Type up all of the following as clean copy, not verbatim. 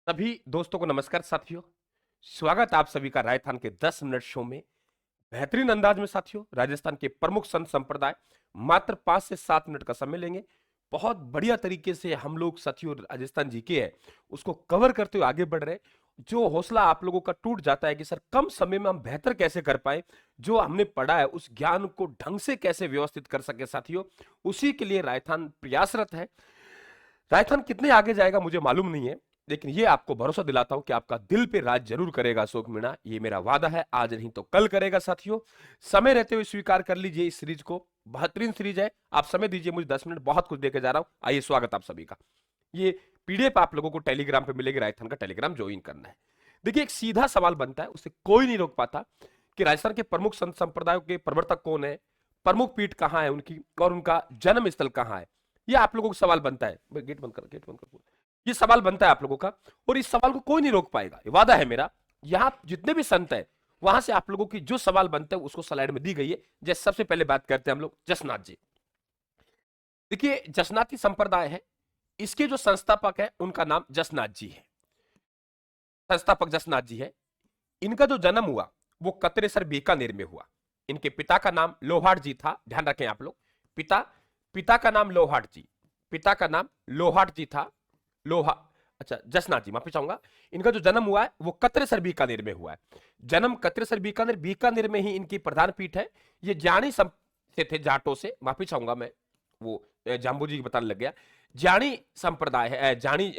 सभी दोस्तों को नमस्कार साथियों। स्वागत आप सभी का राजस्थान के 10 मिनट शो में। बेहतरीन अंदाज में साथियों, राजस्थान के प्रमुख संत संप्रदाय मात्र 5 से 7 मिनट का समय लेंगे। बहुत बढ़िया तरीके से हम लोग साथियों राजस्थान जी के है उसको कवर करते हुए आगे बढ़ रहे हैं। जो हौसला आप लोगों का टूट जाता है कि सर कम समय में हम बेहतर कैसे कर पाए, जो हमने पढ़ा है उस ज्ञान को ढंग से कैसे व्यवस्थित कर सके साथियों, उसी के लिए राजस्थान प्रयासरत है। राजस्थान कितने आगे जाएगा मुझे मालूम नहीं है, लेकिन ये आपको भरोसा दिलाता हूं कि आपका दिल पे राज जरूर करेगा अशोक मीणा। ये मेरा वादा है, आज नहीं तो कल करेगा साथियों। समय रहते हुए स्वीकार कर लीजिए इस सीरीज को। बेहतरीन सीरीज है, आप समय दीजिए मुझे 10 मिनट, बहुत कुछ देके जा रहा हूं। आइए, स्वागत आप सभी का। ये पीडीएफ आप लोगों को टेलीग्राम पे मिलेगी, राजस्थान का टेलीग्राम ज्वाइन करना है। देखिए, एक सीधा सवाल बनता है, उसे कोई नहीं रोक पाता कि राजस्थान के प्रमुख संत संप्रदायों के प्रवर्तक कौन है, प्रमुख पीठ कहां है उनकी, और उनका जन्म स्थल कहां है। ये आप लोगों को सवाल बनता है। गेट बंद कर, गेट बंद कर। ये सवाल बनता है आप लोगों का, और इस सवाल को कोई नहीं रोक पाएगा, ये वादा है मेरा। यहां जितने भी संत है वहां से आप लोगों की जो सवाल बनते हैं उसको स्लाइड में दी गई है। जैसे सबसे पहले बात करते हैं हम लोग जसनाथ जी। देखिए, जसनाथी संप्रदाय है, इसके जो संस्थापक है उनका नाम जसनाथ जी है। संस्थापक जसनाथ जी है। इनका जो जन्म हुआ वो कतरेसर बीकानेर में हुआ। इनके पिता का नाम लोहाट जी था, ध्यान रखें आप लोग। पिता पिता का नाम लोहाट जी, पिता का नाम लोहाट जी था। लोहा अच्छा, जसनाथ जी, माफी चाहूंगा। इनका जो जन्म हुआ है वो कतरेसर बीकानेर में हुआ है। जन्म कतरेसर बीकानेर, बीकानेर में ही इनकी प्रधान पीठ है। ये जानी से थे, जाटों से, माफी चाहूंगा मैं, वो जाम्बू जी बताने लग गया। जानी संप्रदाय है, जानी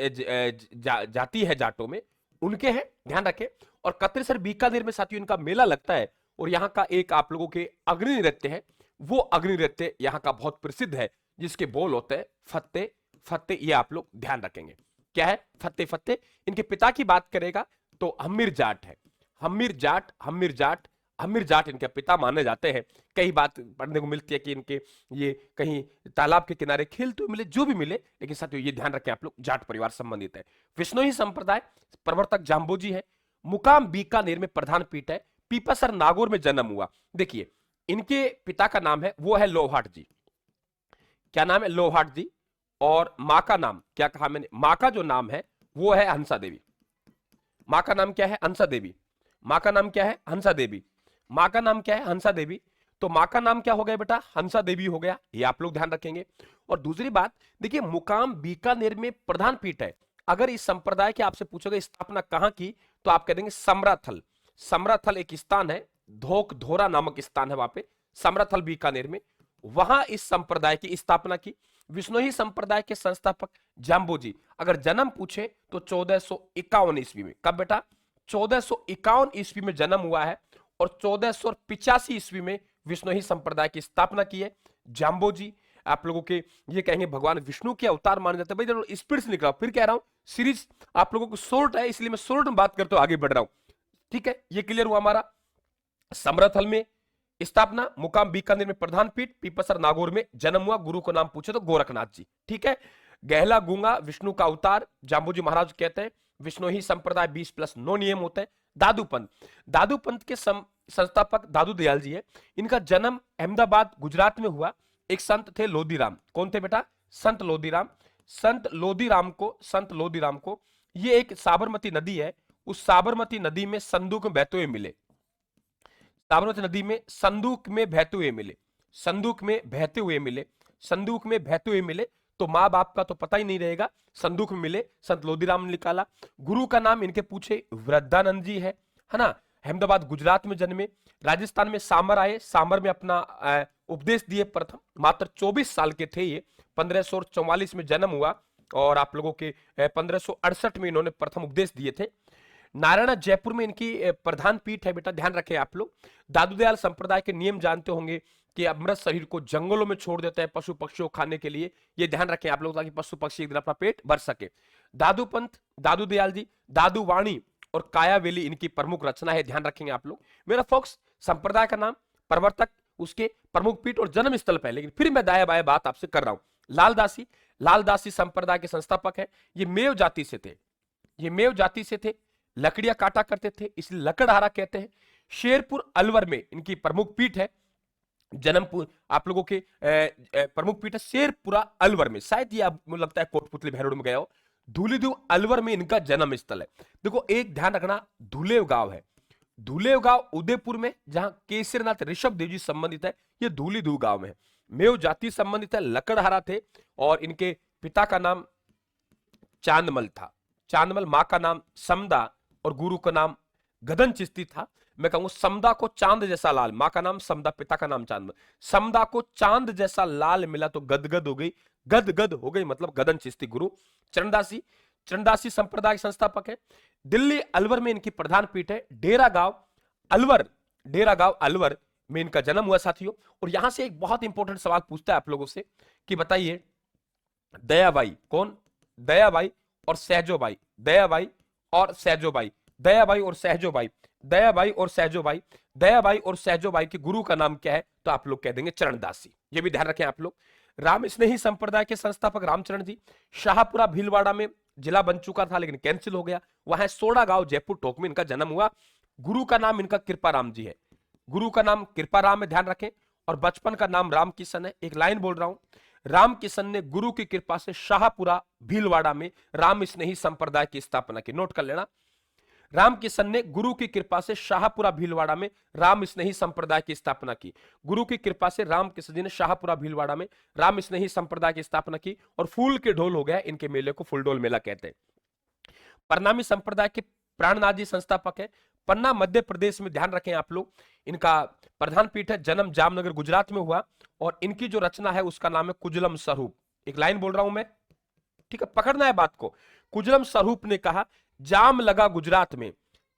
जाति है जाटों में, उनके हैं, ध्यान रखें। और कतरेसर बीकानेर में साथियों इनका मेला लगता है, और यहाँ का एक आप लोगों के अग्नि नृत्य है, वो अग्नि नृत्य यहाँ का बहुत प्रसिद्ध है, जिसके बोल होते हैं फत्ते फत्ते। ये आप लोग ध्यान रखेंगे, क्या है फत्ते फत्ते। इनके पिता की बात करेगा तो हम्मीर जाट है। हम्मीर जाट, हम्मीर जाट, हम्मीर जाट इनके पिता माने जाते हैं। कई बात पढ़ने को मिलती है कि इनके ये कहीं तालाब के किनारे खेलते हुए मिले, जो भी मिले, लेकिन साथियों ये ध्यान रखें आप लोग, जाट परिवार संबंधित है। विष्णोई संप्रदाय प्रवर्तक जाम्बोजी है। मुकाम बीकानेर में प्रधान पीठ है। पीपासर नागौर में जन्म हुआ। देखिए, इनके पिता का नाम है वो है लोहाट जी। क्या नाम है? लोहाट जी। और मां का नाम क्या कहा मैंने? मां का जो नाम है वो है हंसा देवी। मां का नाम क्या है? हंसा देवी। मां का नाम क्या है? हंसा देवी। मां का नाम क्या है? हंसा देवी। तो मां का नाम क्या हो गया बेटा? हंसा देवी हो गया, ये आप लोग ध्यान रखेंगे। और दूसरी बात, देखिए, मुकाम बीकानेर में प्रधान पीठ है। अगर इस संप्रदाय के आपसे पूछोगे स्थापना कहां की, तो आप कह देंगे समराथल। समराथल एक स्थान है, धोक धोरा नामक स्थान है वहां पे, समराथल बीकानेर में। वहां इस संप्रदाय की स्थापना की। विष्णोही संप्रदाय के संस्थापक जाम्बोजी। अगर जन्म पूछे तो 1451 ईस्वी में। कब बेटा? 1451 ईस्वी में जन्म हुआ है, और 1485 ईस्वी में विष्णोही संप्रदाय की स्थापना की है जाम्बोजी। आप लोगों के ये कहेंगे भगवान विष्णु के अवतार माने जाते हैं। भाई जरूर स्पीड से निकला, फिर कह रहा हूं सीरीज आप लोगों को शॉर्ट है, इसलिए मैं शॉर्ट में बात करते हुए आगे बढ़ रहा हूं। ठीक है, ये क्लियर हुआ हमारा। समरथल में स्थापना, मुकाम बीकानेर में प्रधान पीठ, पीपसर नागौर में जन्म हुआ। गुरु को नाम पूछे तो गोरखनाथ जी। ठीक है। गहला गूंगा विष्णु का अवतार, जाम्बोजी महाराज कहते हैं। विष्णु संप्रदाय 20+9 नियम होते हैं। दादू पंथ, दादू पंथ के संस्थापक दादू दयाल जी है। इनका जन्म अहमदाबाद गुजरात में हुआ। एक संत थे लोदीराम। कौन थे बेटा? संत लोदीराम। संत लोदीराम को ये एक साबरमती नदी है, उस साबरमती नदी में संदूक में बहते हुए मिले। साबरमती नदी में संदूक में बहते हुए मिले। संदूक में बहते हुए मिले। संदूक में बहते हुए मिले। तो माँ बाप का तो पता ही नहीं रहेगा, संदूक में मिले, संत लोदीराम ने निकाला। गुरु का नाम इनके पूछे वृद्धानंद जी है ना। अहमदाबाद गुजरात में जन्मे। राजस्थान में सामर आए, सामर में अपना उपदेश दिए प्रथम। मात्र 24 साल के थे ये। 1544 में जन्म हुआ, और आप लोगों के 1568 में इन्होंने प्रथम उपदेश दिए थे। नारायण जयपुर में इनकी प्रधान पीठ है बेटा, ध्यान रखें आप लोग। दादू दयाल संप्रदाय के नियम जानते होंगे कि अमृत शरीर को जंगलों में छोड़ देते हैं पशु पक्षियों को खाने के लिए। ये ध्यान रखें आप लोग, ताकि पशु पक्षी एक दिन अपना पेट भर सके। दादू पंथ, दादू दयाल जी, दादू वाणी और कायावेली इनकी प्रमुख रचना है, ध्यान रखेंगे आप लोग। मेरा फोक्स संप्रदाय का नाम, प्रवर्तक, उसके प्रमुख पीठ और जन्म स्थल पे, लेकिन फिर मैं दाया बाया बात आपसे कर रहा हूं। लालदासी, लालदासी संप्रदाय के संस्थापक है। ये मेव जाति से थे, ये मेव जाति से थे। लकड़ियां काटा करते थे, इसलिए लकड़हारा कहते हैं। शेरपुर अलवर में इनकी प्रमुख पीठ है। जन्मपुर आप लोगों के प्रमुख पीठ है शेरपुरा अलवर में। शायद ये आपको लगता है कोटपुतली भैरोड में गया हो। धूलीदेव अलवर में इनका जन्म स्थल है। देखो एक ध्यान रखना, धुलेव गांव है, धुलेव गांव उदयपुर में, जहां केसरीनाथ ऋषभ देव जी संबंधित है, ये धूलीदेव गांव में है। मेव जाति संबंधित है, लकड़हारा थे और इनके पिता का नाम चांदमल था, चांदमल, मां का नाम समदा और गुरु का नाम गदन चिश्ती था। मैं कहूंगा समदा को चांद जैसा लाल, मां का नाम समदा, पिता का नाम चांदमल, समदा को चांद जैसा लाल मिला तो गदगद हो गई, गदगद हो गई मतलब गदन चिश्ती गुरु। चरणदासी, चरणदासी संप्रदाय के संस्थापक है। दिल्ली अलवर में इनकी प्रधान पीठ है। डेरा गांव अलवर, डेरा गांव अलवर में इनका जन्म हुआ साथियों। और यहां से एक बहुत इंपॉर्टेंट सवाल पूछता है आप लोगों से कि बताइए दयाबाई कौन, दयाबाई और सहजोबाई, दयाबाई और सहजोबाई, दयाबाई और सहजोबाई, दयाबाई और सहजोबाई, दयाबाई और सहजोबाई के गुरु का नाम क्या है? तो आप लोग कह देंगे चरणदासी। ये भी ध्यान रखें आप लोग। राम स्नेही संप्रदाय के संस्थापक रामचरण जी, शाहपुरा भीलवाड़ा में जिला बन चुका था लेकिन कैंसिल हो गया। वहां सोडा गांव जयपुर टोक में इनका जन्म हुआ। गुरु का नाम इनका कृपाराम जी है, गुरु का नाम कृपाराम है, ध्यान रखें। और बचपन का नाम राम किशन है। एक लाइन बोल रहा हूं, राम किशन ने गुरु की कृपा से शाहपुरा भीलवाड़ा में राम स्नेही संप्रदाय की स्थापना की। नोट कर लेना, राम किशन ने गुरु की कृपा से शाहपुरा भीलवाड़ा में राम स्नेही संप्रदाय की स्थापना की। गुरु की कृपा से राम किशन जी ने शाहपुरा भीलवाड़ा में राम स्नेही संप्रदाय की स्थापना की और फूल के ढोल हो गया इनके मेले को फूलडोल मेला कहते हैं। परनामी संप्रदाय के प्राणनाथ जी संस्थापक है। पन्ना मध्य प्रदेश में, ध्यान रखें आप लोग, इनका प्रधान पीठ है। जन्म जामनगर गुजरात में हुआ और इनकी जो रचना है उसका नाम है कुजलम स्वरूप। एक लाइन बोल रहा हूं मैं, ठीक है, पकड़ना है बात को। कुजलम स्वरूप ने कहा, जाम लगा गुजरात में,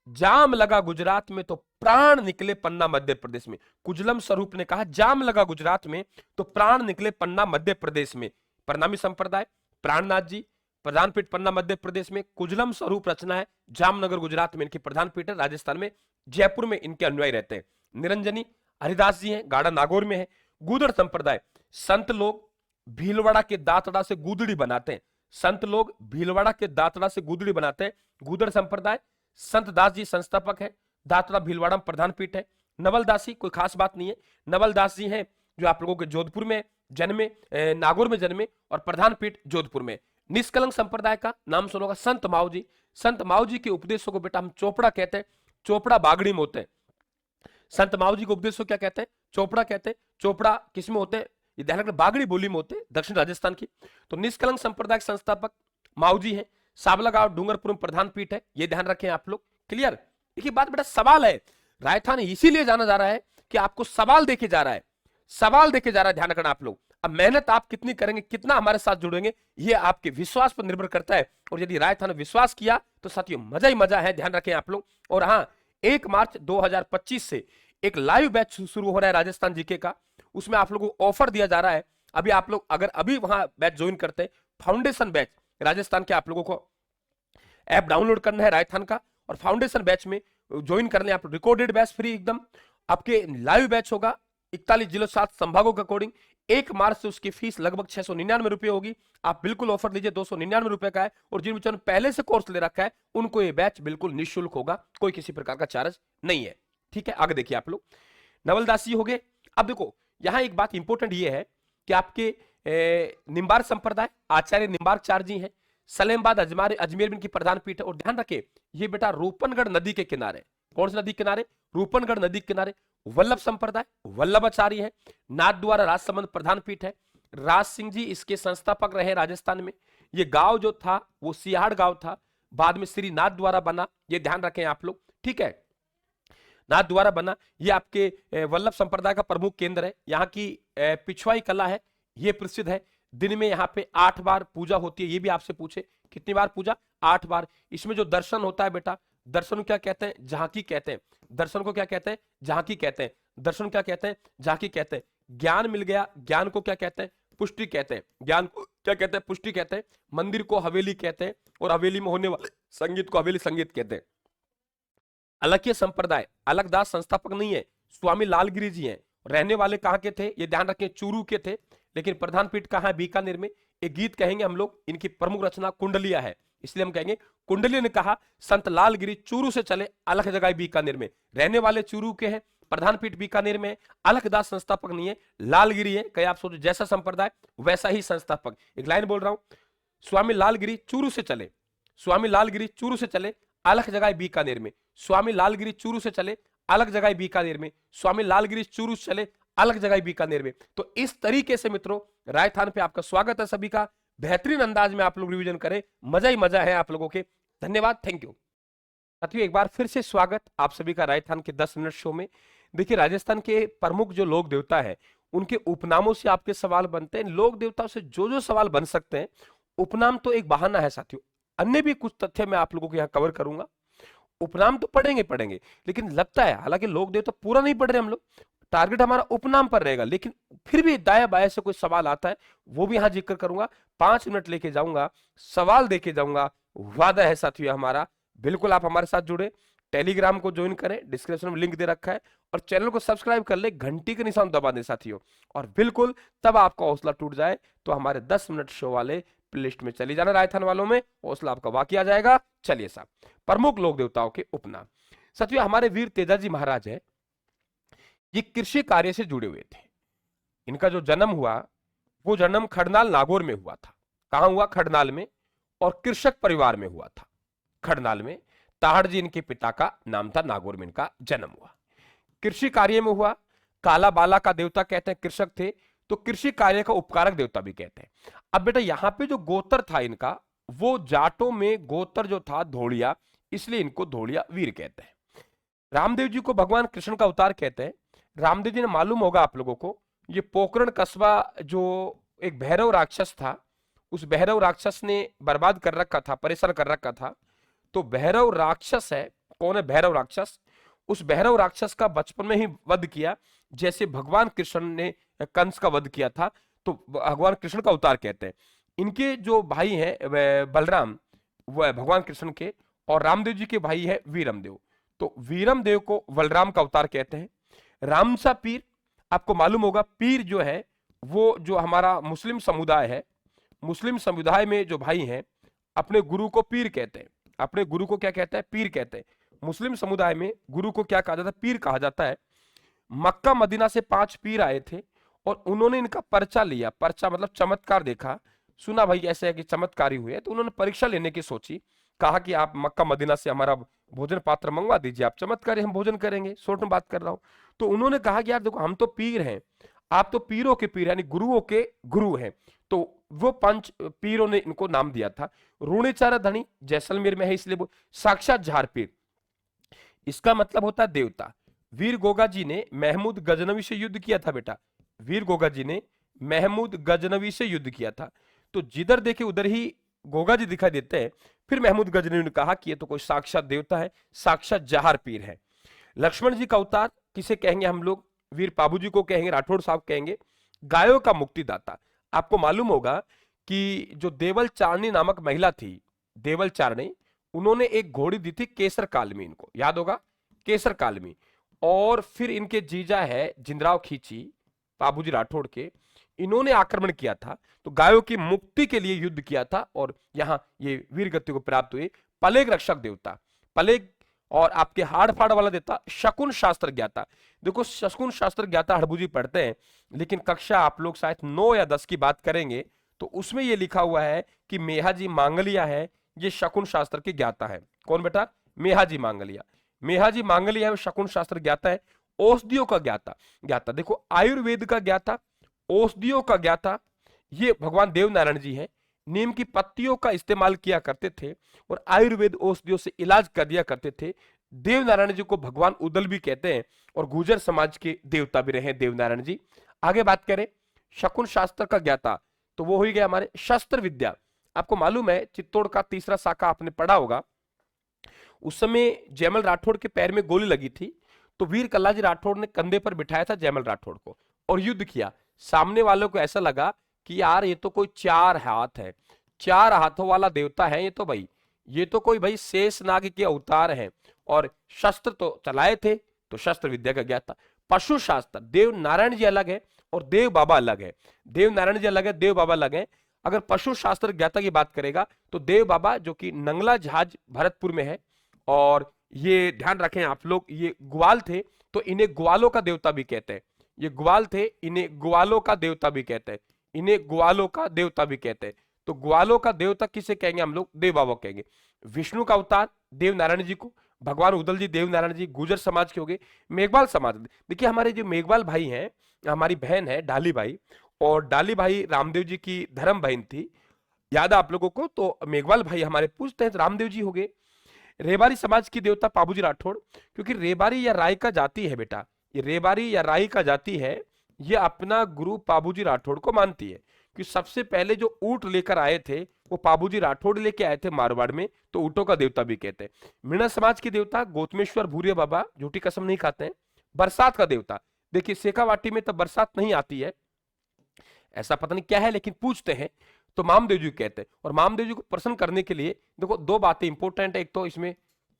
जाम लगा गुजरात में तो प्राण निकले पन्ना मध्य प्रदेश में। कुजलम स्वरूप ने कहा, जाम लगा गुजरात में तो प्राण निकले पन्ना मध्य प्रदेश में। परनामी संप्रदाय, प्राणनाथ जी, प्रधान पीठ पन्ना मध्य प्रदेश में। कुजलम स्वरूप रचना है जामनगर गुजरात में इनकी प्रधान पीठ है। राजस्थान में जयपुर में इनके अनुयायी रहते हैं। निरंजनी हरिदास जी हैं, गाड़ा नागौर में है। गूदड़ संप्रदाय, संत लोग भीलवाड़ा के दातड़ा से गूदड़ी बनाते हैं, संत लोग भीलवाड़ा के दातड़ा से गूदड़ी बनाते हैं। गूदड़ संप्रदाय, संत दास जी संस्थापक है। दातड़ा भीलवाड़ा में प्रधान पीठ है। नवलदासी, कोई खास बात नहीं है, नवलदास जी हैं जो आप लोगों के जोधपुर में जन्मे, नागौर में जन्मे और प्रधान पीठ जोधपुर में। निष्कलंक संप्रदाय का नाम सुनोगा संत माऊ जी। संत माऊ जी के उपदेशों को बेटा हम चोपड़ा कहते हैं, चोपड़ा बागड़ी में होते हैं। संत माऊ जी के उपदेशों क्या कहते हैं? चोपड़ा कहते हैं। चोपड़ा किसमें होते हैं? ये ध्यान रखना, बागड़ी बोली में होते हैं, दक्षिण राजस्थान की। तो निष्कलंक संप्रदाय के संस्थापक माऊ जी हैं। सावला गांव डूंगरपुर में प्रधान पीठ है, ये ध्यान रखें आप लोग। क्लियर? देखिए बात बेटा सवाल है, रायथान इसीलिए जाना जा रहा है कि आपको सवाल देके जा रहा है, सवाल देके जा रहा है, ध्यान रखना आप लोग। अब मेहनत आप कितनी करेंगे, कितना हमारे साथ जुड़ेंगे, ये आपके विश्वास पर निर्भर करता है। और यदि रायथान ने विश्वास किया तो साथियों मजा ही मजा है, ध्यान रखें आप लोग। और हाँ, 1 मार्च 2025 से एक लाइव बैच शुरू हो रहा है राजस्थान जीके का, उसमें आप लोगों को ऑफर दिया जा रहा है। अभी आप लोग अगर अभी वहां बैच ज्वाइन करते हैं, फाउंडेशन बैच राजस्थान के, आप लोगों को ऐप डाउनलोड करना है राजस्थान का और फाउंडेशन बैच में ज्वाइन कर लें आप। रिकॉर्डेड बैच फ्री एकदम, आपके लाइव बैच होगा 41 जिलों 7 संभागों के अकॉर्डिंग। 1 मार्च से उसकी फीस लगभग 699 रुपए होगी। आप बिल्कुल ऑफर लीजिए, 299 रुपए का है। और जिन बच्चों ने पहले से कोर्स ले रखा है उनको ये बैच बिल्कुल निःशुल्क होगा, कोई किसी प्रकार का चार्ज नहीं है। ठीक है, आगे देखिए आप लोग। नवलदासी हो गए। अब देखो यहां एक बात इंपॉर्टेंट ये है कि आपके निम्बार संप्रदाय, आचार्य निम्बार्क जी हैं। सलेमबाद अजमेर में इनकी प्रधान पीठ है। और ध्यान रखे ये बेटा रूपनगढ़ नदी के किनारे, कौन सी नदी किनारे? रूपनगढ़ नदी के किनारे। वल्लभ संप्रदाय, वल्लभाचार्य है। नाथद्वारा राजसमंद प्रधान पीठ है। राज सिंह जी इसके संस्थापक रहे राजस्थान में। ये गांव जो था वो सियाड़ गांव था, बाद में श्री नाथ द्वारा बना, ये ध्यान रखें आप लोग। ठीक है, नाथ द्वारा बना। ये आपके वल्लभ संप्रदाय का प्रमुख केंद्र है। यहाँ की पिछवाई कला है, ये प्रसिद्ध है। दिन में यहाँ पे 8 बार पूजा होती है। ये भी आपसे पूछे कितनी बार पूजा? 8 बार। इसमें जो दर्शन होता है बेटा, दर्शन को क्या कहते हैं? झांकी कहते हैं। दर्शन को क्या कहते हैं? झांकी कहते हैं। दर्शन क्या कहते हैं? झांकी कहते हैं। ज्ञान मिल गया, ज्ञान को क्या कहते हैं? पुष्टि कहते हैं। ज्ञान को क्या कहते हैं? पुष्टि कहते हैं। मंदिर को हवेली कहते हैं और हवेली में होने वाले संगीत को हवेली संगीत कहते हैं। अलखिया संप्रदाय, अलगदास संस्थापक नहीं है, स्वामी लालगिरी जी हैं। रहने वाले कहाँ के थे? ये ध्यान रखें, चूरू के थे, लेकिन प्रधान पीठ कहाँ है? बीकानेर में। एक गीत कहेंगे हम लोग, इनकी प्रमुख रचना कुंडलिया है, इसलिए हम कहेंगे कुंडलिया ने कहा संत लालगिरी चूरू से चले, अलख जगाई बीकानेर में। रहने वाले चूरू के हैं, प्रधान पीठ बीकानेर में। अलखदास संस्थापक नहीं है, लालगिरी है। कहीं आप सोचो जैसा संप्रदाय वैसा ही संस्थापक। एक लाइन बोल रहा हूं, स्वामी लालगिरी चूरू से चले, स्वामी लालगिरी चूरू से चले, अलग जगह बीकानेर में। स्वामी लालगिरी चूरू से चले, अलग जगह बीकानेर में। स्वामी लालगिरी चूरू से चले, अलग जगह बीकानेर में। तो इस तरीके से मित्रों राजस्थान पे आपका स्वागत है सभी का। बेहतरीन अंदाज में आप लोग रिवीजन करें, मजा ही मजा है आप लोगों के। धन्यवाद, थैंक यू साथियों। एक बार फिर से स्वागत आप सभी का राजस्थान के 10 मिनट शो में। देखिए, राजस्थान के प्रमुख जो लोक देवता है उनके उपनामों से आपके सवाल बनते हैं। लोक देवताओं से जो जो सवाल बन सकते हैं, उपनाम तो एक बहाना है साथियों। अन्य भी कुछ तथ्य मैं आप लोगों को यहाँ कवर करूंगा। उपनाम तो पढ़ेंगे, लेकिन लगता है हालांकि लोक देवता पूरा नहीं पढ़ रहे हम लोग, टारगेट हमारा उपनाम पर रहेगा, लेकिन फिर भी दाया बाया से कोई सवाल आता है वो भी यहां जिक्र करूंगा। 5 मिनट लेके जाऊंगा, सवाल देके जाऊंगा, वादा है साथियों हमारा। बिल्कुल आप हमारे साथ जुड़े, टेलीग्राम को ज्वाइन करें, डिस्क्रिप्शन में लिंक दे रखा है, और चैनल को सब्सक्राइब कर ले, घंटी के निशान दबा दें साथियों। और बिल्कुल तब आपका हौसला टूट जाए तो हमारे 10 मिनट शो वाले प्लेलिस्ट में चली जाना, राजस्थान वालों में हौसला आपका वाकई आ जाएगा। चलिए साहब, प्रमुख लोक देवताओं के उपनाम। साथियों, हमारे वीर तेजाजी महाराज है, ये कृषि कार्य से जुड़े हुए थे। इनका जो जन्म हुआ वो जन्म खड़नाल नागौर में हुआ था। कहां हुआ? खड़नाल में, और कृषक परिवार में हुआ था। खड़नाल में ताहड़ जी इनके पिता का नाम था, नागौर में इनका जन्म हुआ। कृषि कार्य में हुआ। काला बाला का देवता कहते हैं, कृषक थे तो कृषि कार्य का उपकारक देवता भी कहते हैं। अब बेटा यहां पे जो गोत्र था इनका, वो जाटों में गोत्र जो था धोलिया, इसलिए इनको धोलिया वीर कहते हैं। रामदेव जी को भगवान कृष्ण का अवतार कहते हैं। रामदेव जी ने, मालूम होगा आप लोगों को, ये पोखरण कस्बा जो एक भैरव राक्षस था, उस भैरव राक्षस ने बर्बाद कर रखा था, परेशान कर रखा था। तो भैरव राक्षस है, कौन है भैरव राक्षस? उस भैरव राक्षस का बचपन में ही वध किया, जैसे भगवान कृष्ण ने कंस का वध किया था। तो भगवान कृष्ण का अवतार कहते हैं। इनके जो भाई हैं बलराम, वह भगवान कृष्ण के, और रामदेव जी के भाई है वीरमदेव। तो वीरमदेव को बलराम का अवतार कहते हैं। रामसा पीर, आपको मालूम होगा, पीर जो है वो जो हमारा मुस्लिम समुदाय है, मुस्लिम समुदाय में जो भाई हैं अपने गुरु को पीर कहते हैं। अपने गुरु को क्या कहते हैं? पीर कहते हैं। मुस्लिम समुदाय में गुरु को क्या कहा जाता है? पीर कहा जाता है। मक्का मदीना से 5 पीर आए थे और उन्होंने इनका पर्चा लिया। पर्चा मतलब चमत्कार देखा, सुना भाई ऐसे है कि चमत्कारी हुए, तो उन्होंने परीक्षा लेने की सोची। कहा कि आप मक्का मदीना से हमारा भोजन पात्र मंगवा दीजिए, आप चमत्कारी, हम भोजन करेंगे। शॉर्ट में बात कर रहा हूं। तो उन्होंने कहा कि यार देखो, हम तो पीर हैं, आप तो पीरों के पीर यानी गुरुओं के गुरु हैं। तो वो 5 पीरों ने इनको नाम दिया था। रूणेचारा धनी जैसलमेर में है, इसलिए वो साक्षात झार पीर, इसका मतलब होता है देवता। वीर गोगा जी ने महमूद गजनवी से युद्ध किया था बेटा। वीर गोगा जी ने महमूद गजनवी से युद्ध किया था। तो जिधर देखे उधर ही गोगा जी दिखाई देते हैं। फिर महमूद गजनवी ने कहा कि ये तो कोई साक्षात देवता है, साक्षात जहार पीर है। लक्ष्मण जी का अवतार किसे कहेंगे हम लोग? वीर पाबू जी को कहेंगे, राठौड़ साहब कहेंगे। गायों का मुक्तिदाता। आपको मालूम होगा कि जो देवल चारणी नामक महिला थी, देवल चारणी, उन्होंने एक घोड़ी दी थी केसर कालमी, इनको याद होगा, केसर कालमी। और फिर इनके जीजा है जिंदराव खींची, बाबूजी राठौड़ के, इन्होंने आक्रमण किया था, तो गायों की मुक्ति के लिए युद्ध किया था, और यहां ये वीर गति को प्राप्त हुए। प्लेग रक्षक देवता, प्लेग, और आपके हाड़ फाड़ वाला देवता शकुन शास्त्र ज्ञाता। देखो, शकुन शास्त्र ज्ञाता हड़बूजी पढ़ते हैं, लेकिन कक्षा आप लोग शायद 9 या 10 की बात करेंगे तो उसमें ये लिखा हुआ है कि मेहाजी मांगलिया है, ये शकुन शास्त्र के ज्ञाता है। कौन बेटा? मेहाजी मांगलिया। मेहाजी मांगलिया है, वो शकुन शास्त्र ज्ञाता है। औषधियों का ज्ञाता, ज्ञाता देखो, आयुर्वेद का ज्ञाता, औषधियों का ज्ञाता, ये भगवान देवनारायण जी हैं। नीम की पत्तियों का इस्तेमाल किया करते थे और आयुर्वेद औषधियों से इलाज कर दिया करते थे। देवनारायण जी को भगवान उदल भी कहते हैं और गुर्जर समाज के देवता भी रहे देवनारायण जी। आगे बात करें शकुन शास्त्र का ज्ञाता, तो वो हो गया हमारे शस्त्र विद्या। आपको मालूम है चित्तौड़ का तीसरा शाखा आपने पढ़ा होगा। उस समय जयमल राठौड़ के पैर में गोली लगी थी, तो वीर कल्लाजी राठौड़ ने कंधे पर बिठाया था जयमल राठौड़ को और युद्ध किया। सामने वालों को ऐसा लगा कि यार ये तो कोई 4 हाथ है, 4 हाथों वाला देवता है ये तो भाई, ये तो कोई भाई शेष नाग के अवतार हैं। और शस्त्र तो चलाए थे, तो शस्त्र विद्या का ज्ञाता। पशु शास्त्र, देव नारायण जी अलग है और देव बाबा अलग है। देव नारायण जी अलग है, देव बाबा अलग है। अगर पशु शास्त्र ज्ञाता की बात करेगा तो देव बाबा जो कि नंगला जहाज भरतपुर में है, और ये ध्यान रखें आप लोग, ये ग्वाल थे तो इन्हें ग्वालों का देवता भी कहते हैं। ये ग्वाल थे, इन्हें ग्वालों का देवता भी कहते हैं, इन्हें ग्वालों का देवता भी कहते हैं। तो ग्वालों का देवता किसे कहेंगे हम लोग? देव बाबा कहेंगे। विष्णु का अवतार देव नारायण जी को, भगवान उदल जी देव नारायण जी गुर्जर समाज के हो गए। मेघवाल समाज, देखिए हमारे जो मेघवाल भाई हैं, हमारी बहन है डाली भाई, और डाली भाई रामदेव जी की धर्म बहन थी, याद है आप लोगों को? तो मेघवाल भाई हमारे पूछते हैं तो रामदेव जी हो गए। रेबारी समाज की देवता पाबूजी राठौड़, क्योंकि रेबारी या राय का जाति है बेटा, ये रेबारी या राई का जाति है, ये अपना गुरु पाबूजी राठौड़ को मानती है। कि सबसे पहले जो ऊंट लेकर आए थे वो पाबूजी राठौड़ लेके आए थे मारवाड़ में, तो ऊंटों का देवता भी कहते हैं। मीणा समाज के देवता गौतमेश्वर भूरिया बाबा, झूठी कसम नहीं खाते हैं। बरसात का देवता, देखिए शेखावाटी में तब बरसात नहीं आती है, ऐसा पता नहीं क्या है, लेकिन पूछते हैं तो मामदेव जी कहते हैं। और मामदेव जी को प्रसन्न करने के लिए देखो दो बातें इंपॉर्टेंट है, एक तो इसमें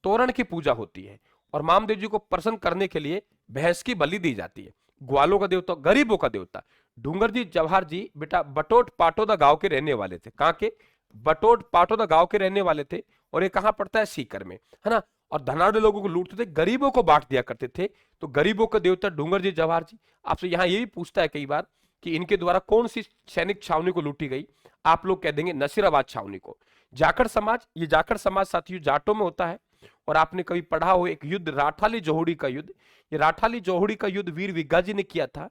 तोरण की पूजा होती है, और मामदेव जी को प्रसन्न करने के लिए भैंस की बलि दी जाती है। ग्वालों का देवता, गरीबों का देवता डूंगर जी जवाहर जी बेटा बटोट पाटोदा गांव के रहने वाले थे। कहां के? बटोट पाटोदा गांव के रहने वाले थे, और ये कहां पड़ता है? सीकर में, है ना। और धनाढ़ लोगों को लूटते थे, गरीबों को बांट दिया करते थे। तो गरीबों का देवता डूंगर जी जवाहर जी। आपसे यहां ये भी पूछता है कई बार कि इनके द्वारा कौन सी सैनिक छावनी को लूटी गई? आप लोग कह देंगे नसीराबाद छावनी को। जाखड़ समाज, ये जाखड़ समाज साथियों जाटों में होता है, और आपने कभी पढ़ा हो एक युद्ध राठाली जोहड़ी का युद्ध, ये राठाली जोहड़ी का युद्ध वीर विग्गा जी ने किया था।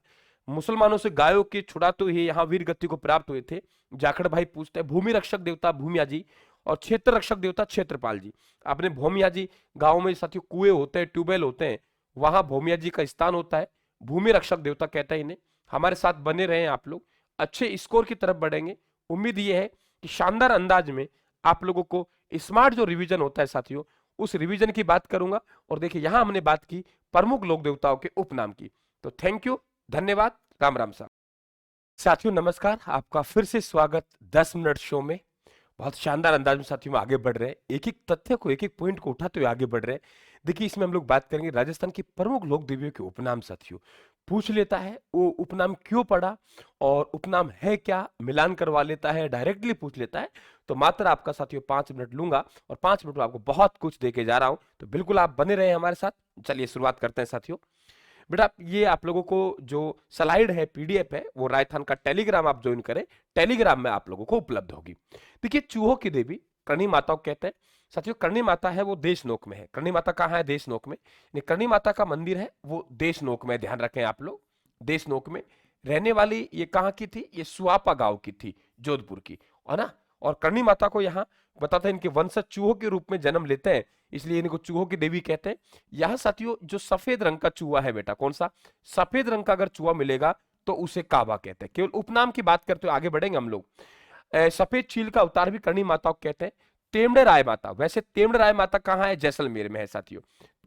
मुसलमानों से गायों के छुड़ाते हुए यहाँ वीर गति को प्राप्त हुए थे। जाखड़ भाई पूछते हैं भूमि रक्षक देवता भूमिया जी, और क्षेत्र रक्षक देवता क्षेत्रपाल जी। आपने भूमिया जी, गांव में साथियों कुएं होते हैं, ट्यूबवेल होते हैं, वहां भूमिया जी का स्थान होता है। भूमि रक्षक देवता कहता है इन्हें। हमारे साथ बने रहे आप लोग, अच्छे स्कोर की तरफ बढ़ेंगे। उम्मीद ये है कि शानदार अंदाज में आप लोगों को स्मार्ट जो रिवीजन होता है साथियों, उस रिवीजन की बात करूंगा। और देखिए यहां हमने बात की प्रमुख लोक देवताओं के उपनाम की। तो थैंक यू, धन्यवाद, राम राम साहब। साथियों नमस्कार, आपका फिर से स्वागत 10 मिनट शो में। बहुत शानदार अंदाज में साथियों में आगे बढ़ रहे हैं, एक एक तथ्य को, एक एक पॉइंट को उठाते हुए आगे बढ़ रहे हैं। देखिए इसमें हम लोग बात करेंगे राजस्थान की प्रमुख लोक देवियों के उपनाम। साथियों पूछ लेता है वो उपनाम क्यों पड़ा, और उपनाम है क्या, मिलान करवा लेता है, डायरेक्टली पूछ लेता है। तो मात्र आपका साथियों 5 मिनट लूंगा, और 5 मिनट में आपको बहुत कुछ देके जा रहा हूं, तो बिल्कुल आप बने रहे हमारे साथ। चलिए शुरुआत करते हैं साथियों। बेटा ये आप लोगों को जो स्लाइड है, पीडीएफ है, वो राजस्थान का टेलीग्राम आप ज्वाइन करें, टेलीग्राम में आप लोगों को उपलब्ध होगी। देखिए चूहों की देवी करणी माता को कहते हैं साथियों। करणी माता है वो देशनोक में है। करणी माता कहाँ है? देशनोक में। करणी माता का मंदिर है वो देशनोक में, ध्यान रखें आप लोग, देशनोक में रहने वाली ये कहाँ की थी? ये सुआपा गांव की थी, जोधपुर की, है ना। और करणी माता को यहाँ बताते हैं इनके वंशज चूहों के रूप में जन्म लेते हैं, इसलिए इनको चूहों की देवी कहते हैं। यह साथियों जो सफेद रंग का चूहा है बेटा, कौन सा? सफेद रंग का अगर चूहा मिलेगा तो उसे काबा कहते हैं। केवल उपनाम की बात करते हुए आगे बढ़ेंगे हम लोग। सफेद चील का अवतार भी करणी माता को कहते हैं। तेमड़े राय माता, वैसे तेमड़े राय माता कहाँ है? जैसलमेर में है साथियों।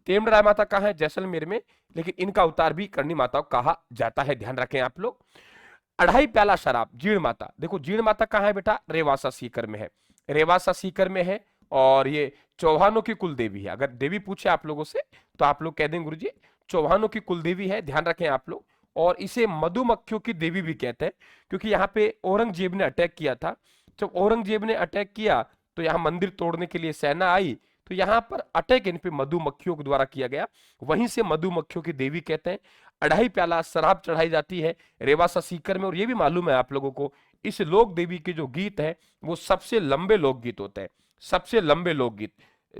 तेमड़े राय माता कहाँ है? जैसलमेर में, लेकिन इनका अवतार भी करणी माता को कहा जाता है, ध्यान रखें आप लोग। अढ़ाई प्याला शराब जीण माता, देखो जीण माता कहाँ है बेटा? रेवासा सीकर में है, रेवासा सीकर में है। और ये चौहानों की कुल देवी है। अगर देवी पूछे आप लोगों से तो आप लोग कह देंगे गुरुजी चौहानों की कुल देवी है, ध्यान रखें आप लोग। और इसे मधुमक्खियों की देवी भी कहते हैं, क्योंकि यहाँ पे औरंगजेब ने अटैक किया था। जब औरंगजेब ने अटैक किया तो यहाँ मंदिर तोड़ने के लिए सेना आई, तो यहाँ पर अटैक इन पे मधुमक्खियों के द्वारा किया गया, वहीं से मधुमक्खियों की देवी कहते हैं। अढ़ाई प्याला शराब चढ़ाई जाती है रेवासा सीकर में। और ये भी मालूम है आप लोगों को, इस लोक देवी के जो गीत है वो सबसे लंबे लोकगीत होते हैं। सबसे लंबे लोकगीत,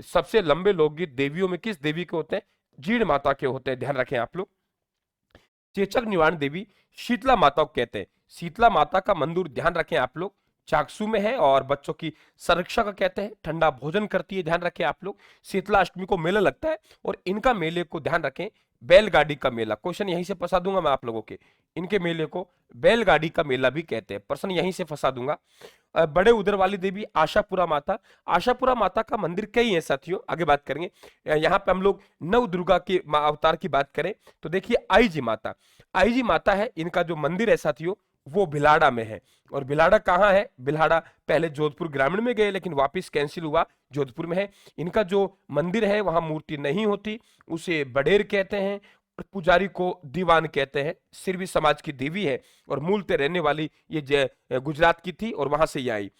सबसे लंबे लोकगीत देवियों में किस देवी के होते हैं? जीण माता के होते हैं, ध्यान रखें आप लोग। चेचक निवारण देवी शीतला माता को कहते हैं। शीतला माता का मंदिर ध्यान रखें आप लोग चाकसू में है, और बच्चों की संरक्षा का कहते हैं, ठंडा भोजन करती है, ध्यान रखें आप लोग। शीतला अष्टमी को मेला लगता है, और इनका मेले को ध्यान रखें बैलगाड़ी का मेला। क्वेश्चन यहीं से फंसा दूंगा मैं आप लोगों के, इनके मेले को बैलगाड़ी का मेला भी कहते हैं, प्रश्न यहीं से फंसा दूंगा। बड़े उधर वाली देवी आशापुरा माता, आशापुरा माता का मंदिर कई है साथियों, आगे बात करेंगे। यहाँ पे हम लोग नव दुर्गा के अवतार की बात करें तो देखिए आई जी माता, आई जी माता है, इनका जो मंदिर है साथियों वो भिलाड़ा में है। और भिलाड़ा कहाँ है? भिलाड़ा पहले जोधपुर ग्रामीण में गए, लेकिन वापस कैंसिल हुआ, जोधपुर में है। इनका जो मंदिर है वहां मूर्ति नहीं होती, उसे बडेर कहते हैं, और पुजारी को दीवान कहते हैं। सिरवी समाज की देवी है, और मूलतः रहने वाली ये गुजरात की थी, और वहां से ये आई।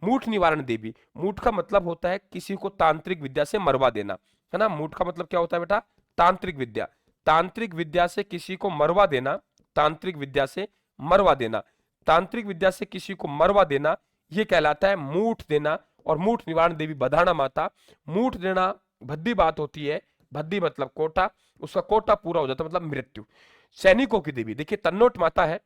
मूठ निवारण देवी, मूठ का मतलब होता है किसी को तांत्रिक विद्या से मरवा देना, है ना। मूठ का मतलब क्या होता है बेटा? तांत्रिक विद्या, तांत्रिक विद्या से किसी को मरवा देना, तांत्रिक विद्या से मरवा देना, तांत्रिक विद्या से किसी को मरवा देना, ये कहलाता है मूठ देना। और मूठ निवारण देवी बधाना माता, मूठ देना भद्दी बात होती है, भद्दी मतलब कोटा, उसका कोटा पूरा हो जाता मतलब मृत्यु। सैनिकों की देवी देखिए तन्नोट माता है,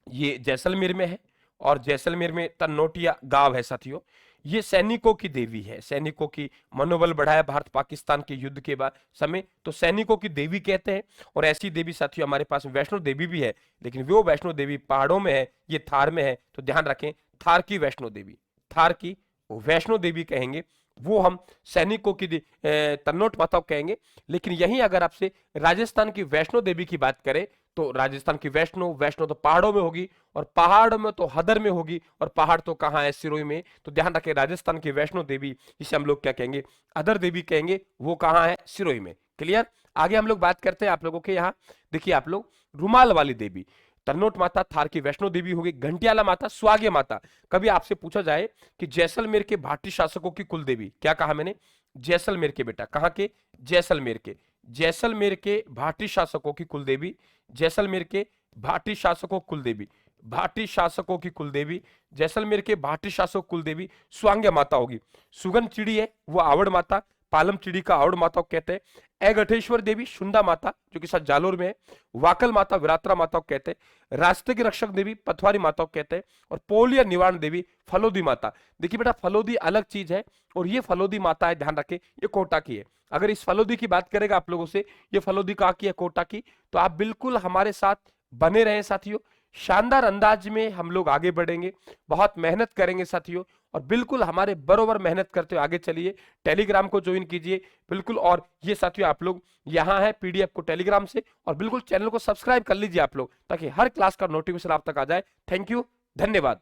ये जैसलमेर में है, और जैसलमेर में तन्नोटिया गांव है साथियों। ये सैनिकों की देवी है, सैनिकों की मनोबल बढ़ाया भारत पाकिस्तान के युद्ध के बाद समय, तो सैनिकों की देवी कहते हैं। और ऐसी देवी साथियों हमारे पास वैष्णो देवी भी है, लेकिन वो वैष्णो देवी पहाड़ों में है, ये थार में है, तो ध्यान रखें थार की वैष्णो देवी, थार की वैष्णो देवी कहेंगे, वो हम सैनिकों की तन्नोट माता कहेंगे। लेकिन यहीं अगर आपसे राजस्थान की वैष्णो देवी की बात करें, तो राजस्थान की वैष्णो, वैष्णो तो पहाड़ों में होगी, और पहाड़ में तो हदर में होगी, और पहाड़ तो कहाँ है, सिरोही में। तो ध्यान रखें राजस्थान की वैष्णो देवी, जिसे हम लोग क्या कहेंगे, अदर देवी कहेंगे, वो कहाँ है, सिरोही में। क्लियर। आगे हम लोग बात करते हैं आप लोगों के यहाँ, देखिए आप लोग रुमाल वाली देवी, तन्नोट माता थार की वैष्णो देवी होगी, घंटियाला माता, स्वाग्य माता। कभी आपसे पूछा जाए कि जैसलमेर के भाटी शासकों की कुल देवी, क्या कहा मैंने, जैसलमेर के बेटा, कहाँ के, जैसलमेर के, जैसलमेर के भाटी शासकों की कुल देवी, जैसलमेर के भाटी शासकों कुल देवी, भाटी शासकों की कुल देवी, जैसलमेर के भाटी शासक कुल देवी स्वांग्य माता होगी। सुगन चिड़ी है वो आवड़ माता, पालम चिड़ी का आवड़ माता को कहते हैं। एगठेश्वर देवी शुंदा माता जो कि साथ जालोर में है, वाकल माता विरात्रा माता को कहते हैं। रास्ते की रक्षक देवी पथवारी माता को कहते हैं। और पोलिया निवारण देवी फलोदी माता। देखिए बेटा फलोदी अलग चीज है, और ये फलोदी माता है, ध्यान रखें ये कोटा की है। अगर इस फलोदी की बात करेगा आप लोगों से, ये फलोदी कहाँ की है, कोटा की, तो आप बिल्कुल हमारे साथ बने रहें साथियों। शानदार अंदाज में हम लोग आगे बढ़ेंगे, बहुत मेहनत करेंगे साथियों, और बिल्कुल हमारे बरोबर मेहनत करते हुए आगे चलिए। टेलीग्राम को ज्वाइन कीजिए बिल्कुल, और ये साथियों आप लोग यहाँ है पीडीएफ को टेलीग्राम से, और बिल्कुल चैनल को सब्सक्राइब कर लीजिए आप लोग, ताकि हर क्लास का नोटिफिकेशन आप तक आ जाए। थैंक यू, धन्यवाद।